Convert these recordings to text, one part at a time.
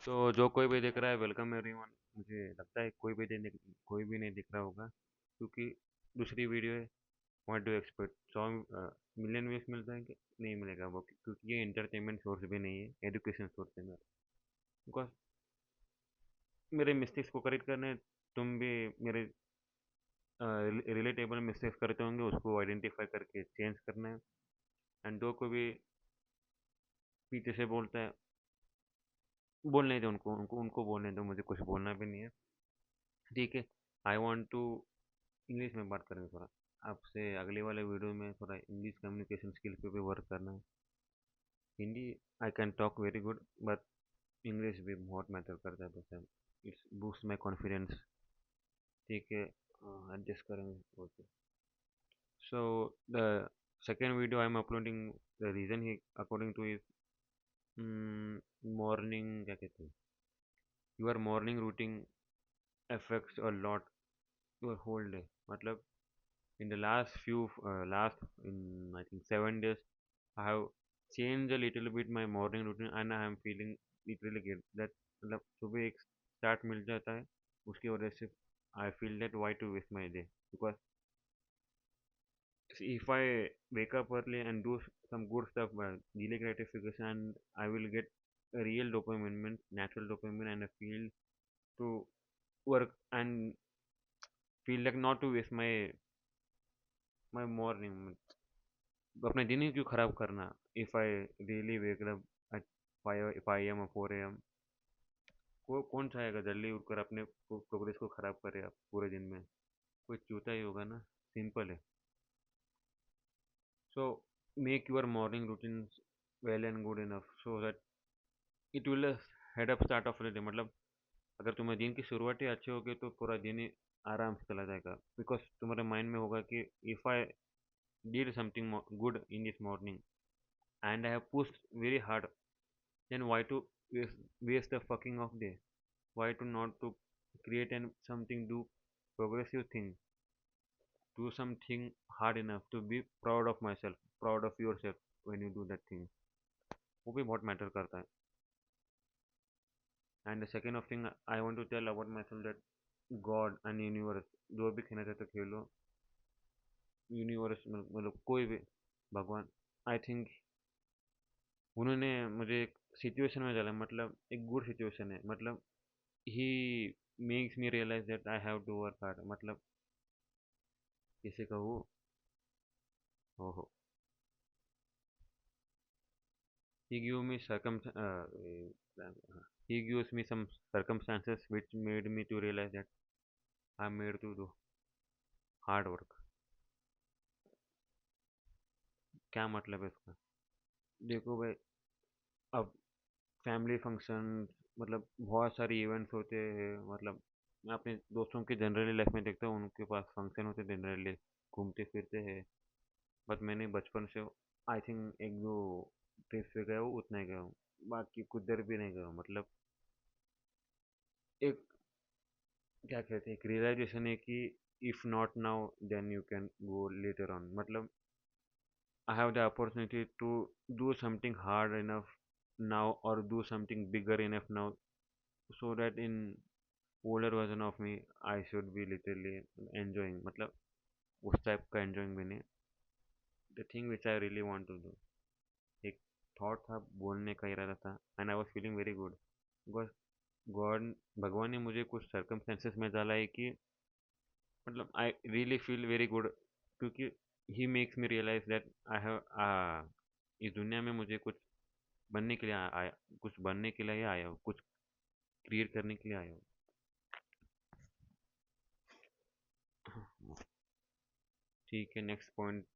तो जो कोई भी देख रहा है, वेलकम एवरीवन। मुझे लगता है कोई भी नहीं दिख रहा होगा, क्योंकि दूसरी वीडियो है। What do expect 100 million views मिलता है कि नहीं मिलेगा वो, क्योंकि ये इंटरटेनमेंट सोर्स भी नहीं है, एजुकेशन सोर्स है मेरा। बिकॉज मेरे मिस्टेक्स को करेक्ट करने, तुम भी मेरे रिलेटेबल मिस्टेक्स करते होंगे, उसको आइडेंटिफाई करके चेंज करना है। एंड जो कोई भी पीछे से बोलता है, बोलने दो उनको उनको उनको बोलने दो, मुझे कुछ बोलना भी नहीं है। ठीक है। आई वॉन्ट टू इंग्लिश में बात करेंगे थोड़ा। आपसे अगले वाले वीडियो में थोड़ा इंग्लिश कम्युनिकेशन स्किल पे भी वर्क करना है। Hindi I can talk very good, but English भी बहुत मैटर करता है, बस इट्स बूस्ट माई कॉन्फिडेंस। ठीक है, एडजस्ट करेंगे। Okay. So the second video I am uploading, the reason he according to is morning, क्या कहते हैं, your morning routine affects a lot your whole day. मतलब in the last in I think 7 days, I have changed a little bit my morning routine and I am feeling literally good that मतलब सुबह एक start मिल जाता है, उसकी वजह से I feel that why to waste my day, because if I wake up early and do some good stuff, delay gratification, and I will get a real dopamine, means natural dopamine, and I feel to work and feel like not to waste my morning। अपने दिन ही क्यों खराब करना। If I really wake up at 5 AM और 4 AM, कौन चाहेगा जल्दी उठकर अपने प्रोग्रेस को खराब करे आप पूरे दिन में। कोई चूता ही होगा ना। सिंपल है। So make your morning routine well and good enough so that it will head up start of the day. मतलब अगर तुम्हें दिन की शुरुआत ही अच्छी होगी तो पूरा दिन ही आराम से चला जाएगा, बिकॉज तुम्हारे माइंड में होगा कि if I did something good in this morning and I have pushed very hard, then why to waste the fucking of day? Why to not to create and something, do progressive thing, do something hard enough to be proud of myself, proud of yourself when you do that thing। वो भी बहुत matter करता है। And the second of thing I want to tell about myself that god and universe, जो भी खेलना चाहते खेलो। Universe मतलब कोई भी, भगवान, आई थिंक उन्होंने मुझे एक सिचुएशन में डाला, मतलब एक गुड सिचुएशन है। मतलब he makes me realise that I have to work hard. मतलब किसी कहूँ, ओहो, he give me he gives me some circumstances which made me to realize that I'm made to do hard work। क्या मतलब है इसका? देखो भाई, अब फैमिली फंक्शन, मतलब बहुत सारे इवेंट्स होते हैं। मतलब मैं अपने दोस्तों के जनरली लाइफ में देखता हूँ, उनके पास फंक्शन होते जनरली, घूमते फिरते हैं। बट मैंने बचपन से आई थिंक एक दो ट्रिप्स पे गया हूँ, उतना ही गया हूँ। बाकी कुछ भी नहीं गया हूँ। मतलब एक, क्या कहते हैं, एक रियलाइजेशन है कि if not now then you can go later on. मतलब I have the opportunity to do something hard enough now, और do something bigger enough now, so that in older version of me I should be literally enjoying. मतलब उस type का enjoying भी नहीं, the thing which I really want to do. एक thought था, बोलने का इरादा था, and I was feeling very good, because God, भगवान ने मुझे कुछ सर्कमस्टेंसेस में डाला है कि मतलब I really feel very good, क्योंकि he makes me realise that I have इस दुनिया में मुझे कुछ बनने के लिए आया, कुछ बनने के लिए ही आया हूँ, कुछ क्रिएट करने के लिए आया हूँ। ठीक है, नेक्स्ट पॉइंट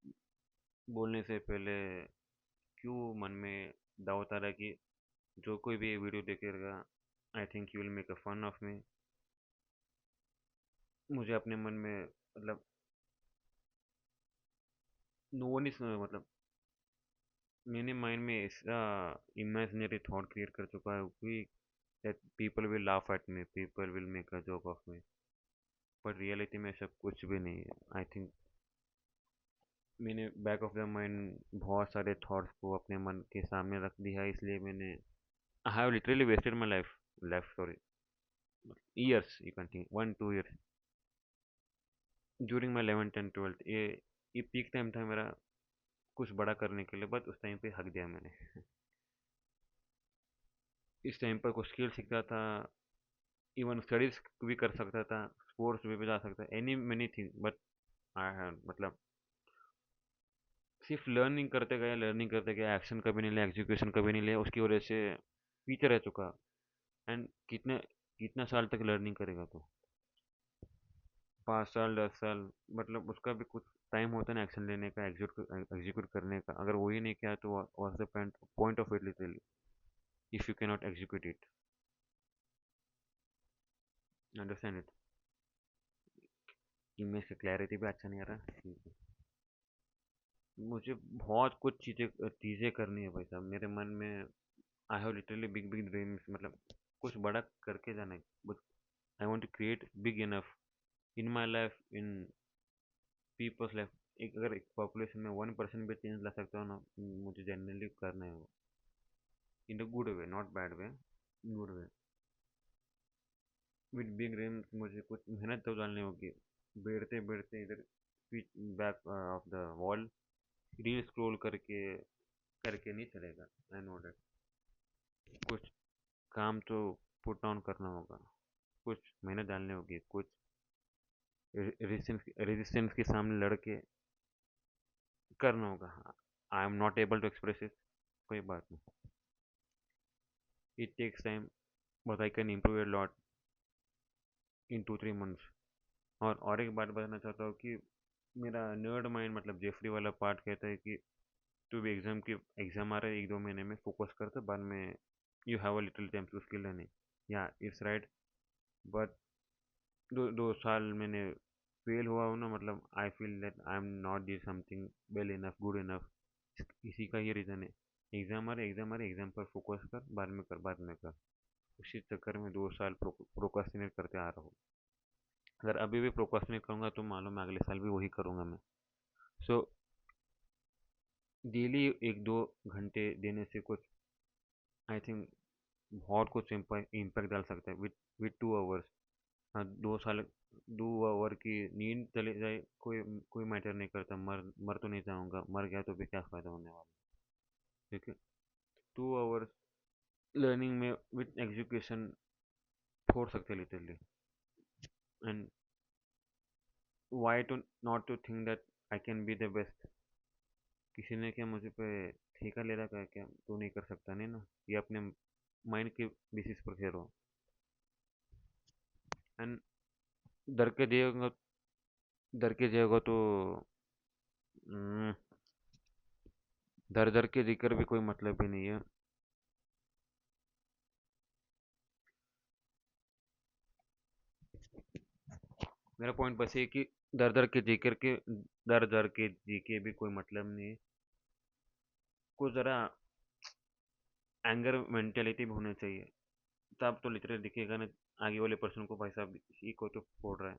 बोलने से पहले, क्यों मन में डाउट आ रहा है कि जो कोई भी वीडियो देखेगा, I think you will make a fun of me. मुझे अपने मन में, मतलब नो वन इज, मतलब मैंने माइंड में ऐसा इमेजिनरी थॉट क्रिएट कर चुका है कि that people will laugh at me, people will make a joke of me, पर रियलिटी में ऐसा कुछ भी नहीं है। आई थिंक मैंने बैक ऑफ द माइंड बहुत सारे थॉट्स को अपने मन के सामने रख दिया है, इसलिए मैंने, I have literally wasted my life. left, sorry, years, you can think 1 2 years during my 11th and 12th, ये पीक टाइम था मेरा कुछ बड़ा करने के लिए, बट उस टाइम पे हक दिया मैंने। इस टाइम पर कुछ स्किल सीखता था, इवन स्टडीज भी कर सकता था, स्पोर्ट्स में भी जा सकता, any many thing, but I have मतलब सिर्फ लर्निंग करते गए, एक्शन कभी नहीं लिया, एग्जीक्यूशन कभी नहीं लिया, उसकी वजह से पीछे रह चुका। एंड कितने कितना साल तक लर्निंग करेगा तो, 5 साल 10 साल, मतलब उसका भी कुछ टाइम होता है ना एक्शन लेने का, एग्जीक्यूट करने का। अगर वही नहीं किया तो what's the point of it literally, if you can not execute it. Understand it. Image का क्लैरिटी भी अच्छा नहीं आ रहा, ठीक है। मुझे बहुत कुछ चीज़ें चीज़ें करनी है भाई साहब मेरे मन में। I have literally big big dreams, मतलब कुछ बड़ा करके जाना है, but I want to create big enough in my life, in people's life. एक अगर एक पॉपुलेशन में 1% भी चेंज ला सकता हूँ ना, मुझे जनरली करना है वो, in the good way, not bad way, good way. With big dreams मुझे कुछ मेहनत तो डालनी होगी। बैठते बैठते इधर back of the wall reel scroll करके करके नहीं चलेगा। I know that. कुछ काम तो पुट डाउन करना होगा, कुछ मेहनत डालनी होगी, कुछ रेजिस्टेंस के सामने लड़के करना होगा। I am not able to express it, कोई बात नहीं, it takes time, but I can improve a lot in 2 3 months. और एक बात बताना चाहता हूँ कि मेरा नर्ड माइंड, मतलब जेफरी वाला पार्ट कहता है कि तू भी एग्जाम आ रहा है 1 2 महीने में, फोकस करते बाद में you have a little time to skill learning. या इट्स राइट, बट 2 साल मैंने फेल हुआ हूँ ना, मतलब I feel that I am not the something well enough, good enough. इसी का ये रीज़न है, एग्जाम पर फोकस कर, बाद में कर। उसी चक्कर में 2 साल प्रोक्रास्टिनेट करते आ रहा हूँ। अगर अभी भी प्रोक्रास्टिनेट करूँगा तो मालूम है अगले साल भी वही करूँगा मैं। सो डेली 1 2 घंटे देने से कुछ, आई थिंक बहुत कुछ इम्पैक्ट डाल सकता है। विद 2 आवर्स, हाँ 2 साल, 2 आवर की नींद चले जाए, कोई कोई मैटर नहीं करता, मर मर तो नहीं जाऊंगा, मर गया तो भी क्या फ़ायदा होने वाला। ठीक है। 2 आवर्स लर्निंग में विद एजुकेशन छोड़ सकते literally. And why to not to think that I can be the best. किसी ने क्या मुझे पे ठेका ले रखा है क्या, तू नहीं कर सकता, नहीं ना, ये अपने माइंड के बेसिस पर खेल रहा हूँ। एंड डर के दिएगा डर के जाएगा तो हम्म, डर डर के जिक्र भी कोई मतलब ही नहीं है। मेरा पॉइंट बस ये कि दर दर के जिक्र के दर दर के जी के भी कोई मतलब नहीं है। कुछ ज़रा एंगर मेंटेलिटी भी होनी चाहिए, तब तो लिटरली दिखेगा ना आगे वाले पर्सन को, भाई साहब इसी को तो फोड़ रहा है।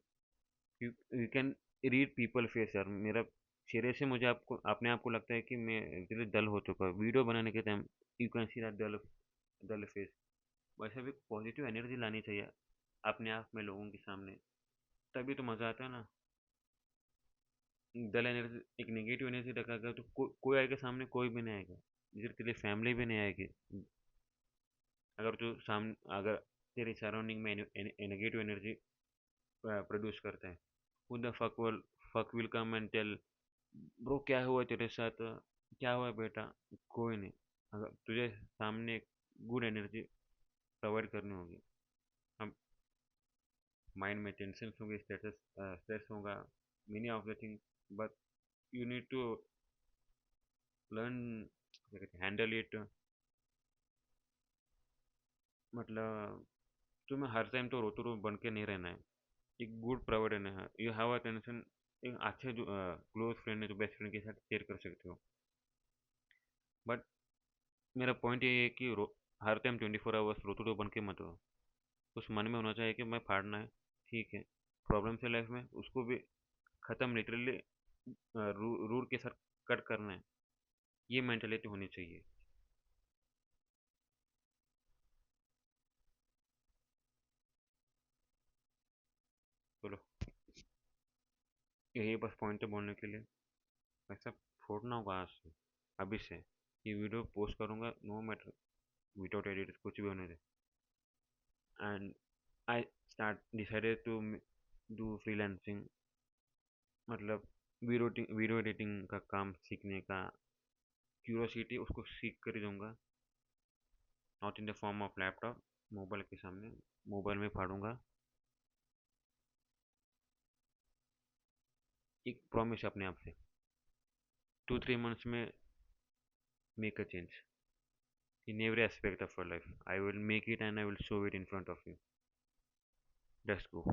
You you can read people face यार। मेरा चेहरे से मुझे आपको अपने आप को लगता है कि मैं लिटरली डल हो चुका हूँ वीडियो बनाने के time. You can see that dull dull face. वैसे भी पॉजिटिव एनर्जी लानी चाहिए अपने आप में लोगों के सामने, तभी तो मज़ा आता है ना। डल एनर्जी, एक नेगेटिव एनर्जी रखा तो कोई आएगा सामने, कोई भी नहीं आएगा, जिससे तेरी फैमिली भी नहीं आएगी। अगर तेरे सराउंडिंग में नेगेटिव एनर्जी प्रोड्यूस करता है, who the fuck will come and tell bro क्या हुआ तेरे साथ, क्या हुआ बेटा, कोई नहीं। अगर तुझे सामने गुड एनर्जी प्रोवाइड करनी होगी। हम माइंड में टेंशन होंगे, स्ट्रेस होगा, many of the thing, but you need to learn handle it. मतलब तुम्हें हर टाइम तो रोतो रो बन के नहीं रहना है, एक गुड प्रोवाइडर है, यू हैव अ टेंशन, एक अच्छे जो क्लोज फ्रेंड है, जो बेस्ट फ्रेंड के साथ शेयर कर सकते हो। बट मेरा पॉइंट ये है कि हर टाइम 24 आवर्स रोतो रो बन के मत हो। उस मन में होना चाहिए कि मैं फाड़ना है, ठीक है, प्रॉब्लम है लाइफ में, उसको भी ख़त्म लिटरली रूर के साथ कट करना है, ये मेंटेलिटी होनी चाहिए। यही बस पॉइंट है बोलने के लिए। वैसा छोड़ना होगा आज से, अभी से। ये वीडियो पोस्ट करूँगा, नो मैटर, विदाउट एडिट कुछ भी होने दे। And I start decided to do freelancing, मतलब वीडियो एडिटिंग का काम सीखने का क्यूरोसिटी, उसको सीख कर ही दूंगा। Not in the form of laptop, mobile के सामने, मोबाइल में फाड़ूंगा। एक प्रॉमिस अपने आप से, 2-3 मंथ्स में make a change in every aspect of your life. I will make it and I will show it in front of you. Let's go.